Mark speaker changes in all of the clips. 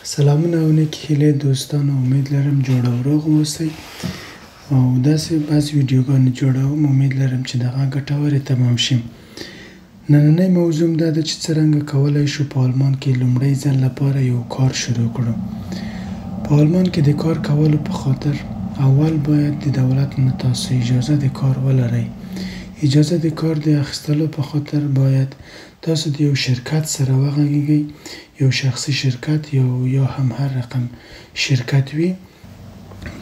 Speaker 1: سلامونه او نیکی هیلې دوستانو، امید لرم جوړ او روغ اوسئ او داسې بعضې ویډیوګانې جوړوم. امید لرم چې دغه ګټورې تمام شي. نننۍ موضوع دا ده چې څرنګه کولی شو په آلمان کې لومړی ځل لپاره یو کار شروع کړو. په آلمان کې د کار کولو په خاطر اول باید د دولت نه تاسو اجازه د کار ولرئ. اجازه د کار د اخیستلو په خاطر باید تاسو د یو شرکت سره وغږیږئ، یو شخصي شرکت یا هم هر رقم شرکت وي.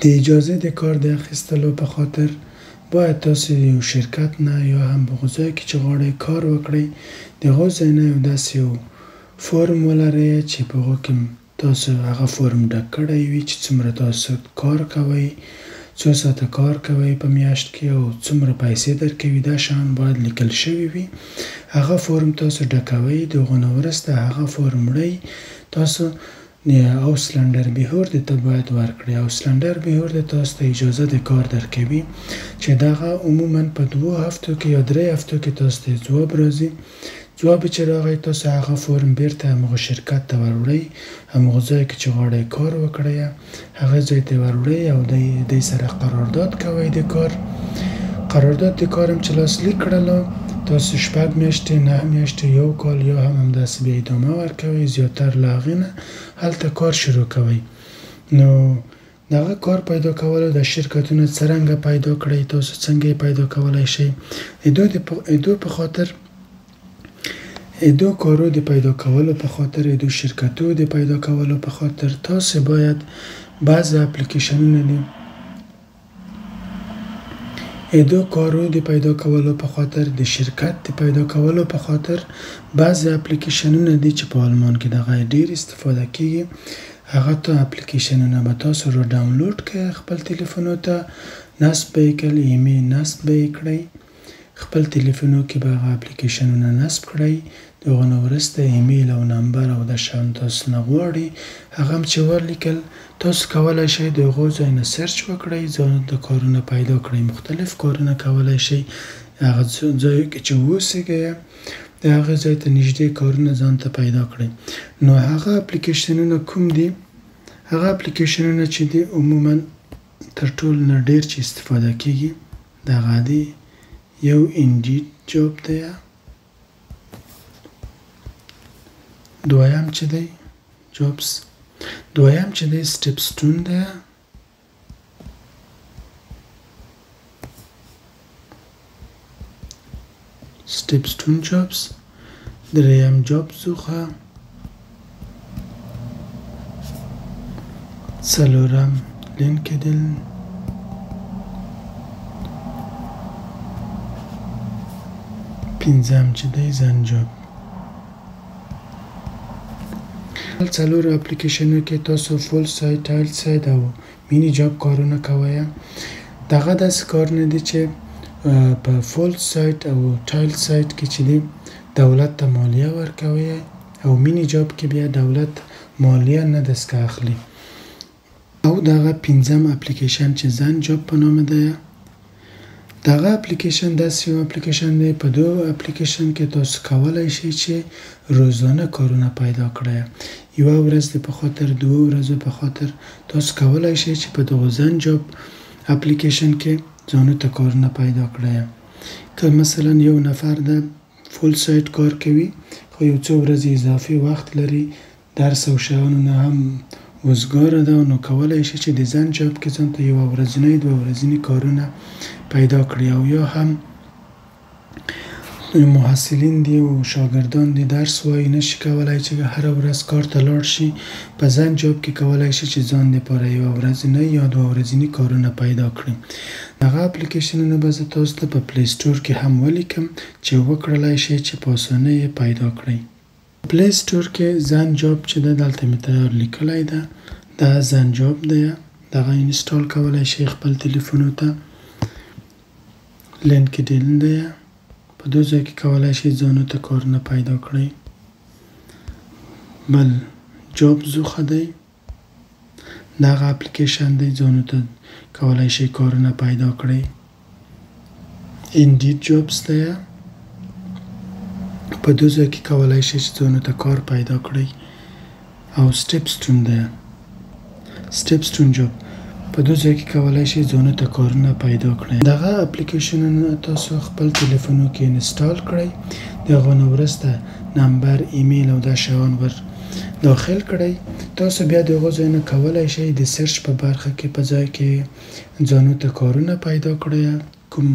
Speaker 1: د اجازه د کار د اخیستلو په خاطر باید تاسو د یو شرکت نه یا هم په هغه ځای کې چې غواړئ کار وکړئ د هغه ځای نه یو داسې یو فورم ولرئ چې په هغه کې تاسو هغه فورم ډک کړی وي چې څومره تاسو کار کوئ، څو ساعته کار کوئ په میاشت کې او څومره پیسې درکوي. دا شیان باید لیکل شوي وي. هغه فورم تاسو ډکوئ، د هغه نه وروسته هغه فورم وړئ تاسو اوسلنډر بیهورد ته باید ورکړئ. اوسلنډر بیهورد تاسو ته اجازه د کار درکوي چې دغه عموما په 2 هفتو کې یا 3 هفتو کې تاسو ته ځواب راځي. ځواب چې راغی تاسو هغه فورم بیرته همغه شرکت ته وروړئ، همغه ځای کې چې غواړئ کار وکړئ هغه ځای ته وروړئ او د سره قرارداد کوئ. د کار قرارداد د کار هم چې لاسلیک کړلو تاسو 6 میاشتې، 9 میاشتې، 1 کال یا هم همداسې بیا ادامه ورکوئ. زیاتر له هغې نه هلته کار شروع کوئ. نو دغه کار پیدا کولو د شرکتونه څرنګه پیدا کړئ، تاسو څنګه یې پیدا کولی شئ. دو کارو د پیدا کولو په خاطر، دو شرکتو د پیدا کولو په خاطر تاسو باید بعض اپلیکیشنونه دو کارو د پیدا کولو په خاطر د شرکت د پیدا کولو په خاطر بعض اپلیکیشنونه دي چې په آلمان کې دغه ډیر استفاده کیږي. هغه ته اپلیکیشنونه به تاسو را ډاونلوډ کړئ، خپل تلیفونو ته نصب به یې کړئ، ایمیل نصب به یې کړئ، خپل تلیفونو کې به هغه اپلیکیشنونه نصب کړئ. د هغه نه وروسته ایمیل او نمبر او د شیان تاسو نه غواړي هغه هم چې ورلیکل تاسو کولی شئ د هغو ځای نه سرچ وکړئ، ځان د کارونه پیدا کړئ. مختلف کارونه کولی شئ هغه ځایو کې چې اوسیږئ د هغې ځای ته نږدې کارونه ځان ته پیدا کړئ. نو هغه اپلیکیشنونه کوم دي؟ هغه اپلیکیشنونه چې دي عموما تر ټولو نه ډیر چې استفاده کیږي دغه دي. یو انډیډ جاب دی، دویم چې دی جابس، دویم چې دی سټپسټون دی، سټپسټون جابس، دریم جاب زوخه، څلورم لینکدین، پنځم چې دی زن جاب. څلور اپلیکیشنو کې تاسو فول سایت، ټایل سایت او مینی جاب کارونه کوئ. دغه داسې کارونه دي چې په فول سایت او ټایل سایت کې چې دی دولت ته مالیه ورکوي او مینی جاب کې بیا دولت مالیه نه دسکه اخلي. او دغه پنځم اپلیکیشن چې زن جاب په نامه دی، دغه اپلیکیشن داسې یو اپلیکیشن دی. په 2 اپلیکیشن کې تاسو کولی شئ چې روزانه کارونه پیدا کړئ. یوه ورځ د په خاطر، 2 ورځو په خاطر تاسو کولی شئ چې په دغه زن جاب اپلیکیشن کې ځانو ته کارونه پیدا کړئ. که مثلا یو نفر د فول سایت کار کوي خو یو څو ورځې اضافي وخت لري، درس او شیانو نه هم وزګاره ده، نو کولی شي چې د زن جاب کې ځان ته یوه ورځنۍ 2 ورځني کارونه پیدا کړي. او یا هم محصلین دي او شاګردان دي درس وایي نشي کولی چې هره ورځ کار ته لاړ شي، په زن جاب کې کولی شي چې ځان دپاره یوه ورځنۍ یا 2 ورځني کارونه پیدا کړي. هغه اپلیکیشنونه به زه تاسو ته په پلی سټور کې هم ولیکم چې وکړلی شئ چې په اسانۍ یې پیدا کړئ. پلی سټور کې زن جاب چې ده دلته مې تیار لیکلی ده، دا زن جاب دی. دغه انسټال کولی شئ خپل تلیفونو ته. لینکدین دی، په 2 ځای کې کولی شئ ځانو ته کارونه پیدا کړئ. بل جاب زوخه دی، دغه اپلیکیشن دی، ځانو ته کولی شئ کارونه پیدا کړئ. انډیډ جابس دی، په 2 ځای کې کولی شئ چې ځانو ته کار پیدا کړئ. او سټیپسټون ده. سټیپسټون جاب په دوه ځای کې کولای شئ ځانو ته کارونه پیدا کړئ. دغه اپلیکیشنونه تاسو خپل تلیفونو کې انسټال کړئ. د هغه نه وروسته نمبر، ایمیل او دا شیان ور داخل کړئ. تاسو بیا د هغو ځای نه کولای شئ د سرچ په برخه کې په ځای کې ځانو ته کارونه پیدا کړئ. کوم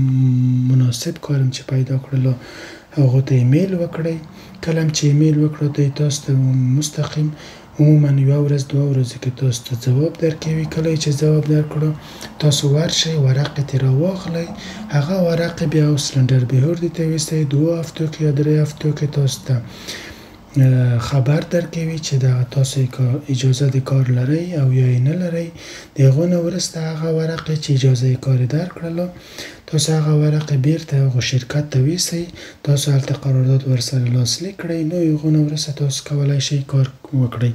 Speaker 1: مناسب کارم چې پیدا کړلو هغو ته ایمیل وکړئ. کله چې ایمیل وکړئ تاسو ته مستقیم عموما یوه ورځ دوه ورځې کې تاسو ته ځواب درکوي. کله چې ځواب درکړو تاسو ورشئ ورقې ترې راواخلئ. هغه ورقې بیا سلنډر بهوردي ته یوسئ. 2 هفتو کې یا 3 هفتو کې تاسو ته خبر درکوي چې دغه تاسو اجازه د کار لرئ او یا یې نه لرئ. د هغو نه وروسته هغه ورقې چې اجازه یې کار درکړلو تاسو هغه ورقې بیرته هغو شرکت ته ویسئ. تاسو هلته قرارداد ورسره لاسلیک کړئ. نو هغو نه وروسته تاسو کولی شئ کار وکړئ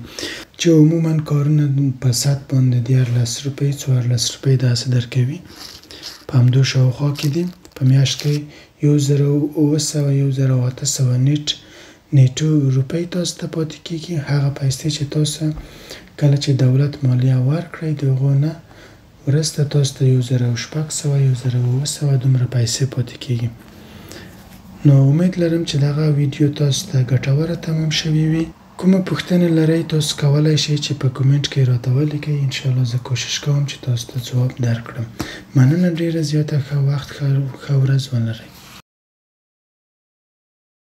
Speaker 1: چې عموما کارونه په ساعت باندې 14 روپۍ 14 روپۍ داسې درکوي. په همدو شاوخوا کې دي. په میاشت کې 1900 نیټو روپۍ تاسو ته پاتې کېږي. هغه پیسې چې تاسو کله چې دولت مالیه ورکړئ د هغو نه وروسته تاسو ته 1600 1700 دومره پیسې پاتې کېږي. نو امید لرم چې دغه ویډیو تاسو ته ګټوره تمام شوې وي. کومه پوښتنه لرئ تاسو کولی شئ چې په کومنټ کې راته ولیکئ. انشاءالله زه کوشش کوم چې تاسو ته ځواب درکړم. مننه ډېره زیاته. ښه وخت، ښه ورځ ولرئ.